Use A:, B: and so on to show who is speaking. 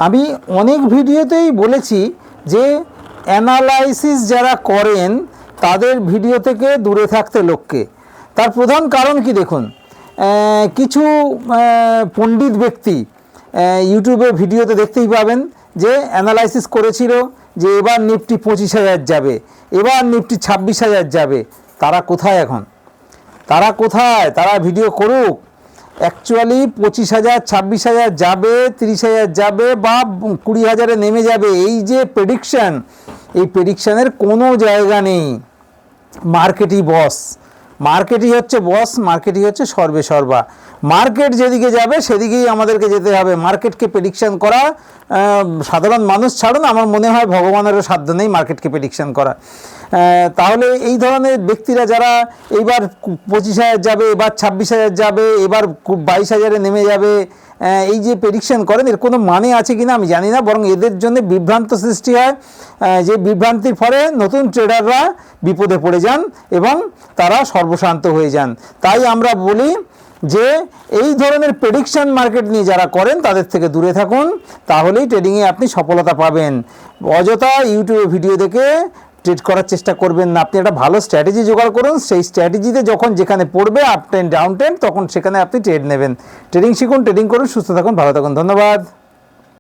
A: আমি অনেক ভিডিওতেই বলেছি যে অ্যানালাইসিস যারা করেন তাদের ভিডিও থেকে দূরে থাকতে লোককে। তার প্রধান কারণ কি দেখুন, কিছু পণ্ডিত ব্যক্তি ইউটিউবে ভিডিওতে দেখতেই পাবেন যে অ্যানালাইসিস করেছিল যে এবার নিফটি 25,000 যাবে, এবার নিফটি 26,000 যাবে। তারা কোথায় এখন? তারা কোথায়? তারা ভিডিও করুক। অ্যাকচুয়ালি 25,000 26,000 যাবে, 30,000 যাবে বা 20,000-এ নেমে যাবে, এই যে প্রেডিকশান, এই প্রেডিকশানের কোনো জায়গা নেই। মার্কেটই বস, মার্কেটই হচ্ছে বস, মার্কেটই হচ্ছে সর্বে সর্বা। মার্কেট যেদিকে যাবে সেদিকেই আমাদেরকে যেতে হবে। মার্কেটকে প্রেডিকশান করা সাধারণ মানুষ ছাড়ুন, আমার মনে হয় ভগবানেরও সাধ্য নেই মার্কেটকে প্রেডিকশান করা। তাহলে এই ধরনের ব্যক্তিরা যারা এইবার 25,000 যাবে, এবার 26,000 যাবে, এবার 22,000-এ নেমে যাবে, এই যে প্রেডিকশান করেন, এর কোনো মানে আছে কি না আমি জানি না। বরং এদের জন্য বিভ্রান্ত সৃষ্টি হয়, যে বিভ্রান্তির ফলে নতুন ট্রেডাররা বিপদে পড়ে যান এবং তারা সর্বশান্ত হয়ে যান। তাই আমরা বলি যে এই ধরনের প্রেডিকশান মার্কেট নিয়ে যারা করেন তাদের থেকে দূরে থাকুন, তাহলেই ট্রেডিংয়ে আপনি সফলতা পাবেন। অযথা ইউটিউবে ভিডিও দেখে ট্রেড করার চেষ্টা করবেন না। আপনি একটা ভালো স্ট্র্যাটেজি জোগাড় করুন, সেই স্ট্র্যাটেজিতে যখন যেখানে পড়বে আপ ট্রেন্ড ডাউন ট্রেন্ড, তখন সেখানে আপনি ট্রেড নেবেন। ট্রেডিং শিখুন, ট্রেডিং করুন, সুস্থ থাকুন, ভালো থাকুন। ধন্যবাদ।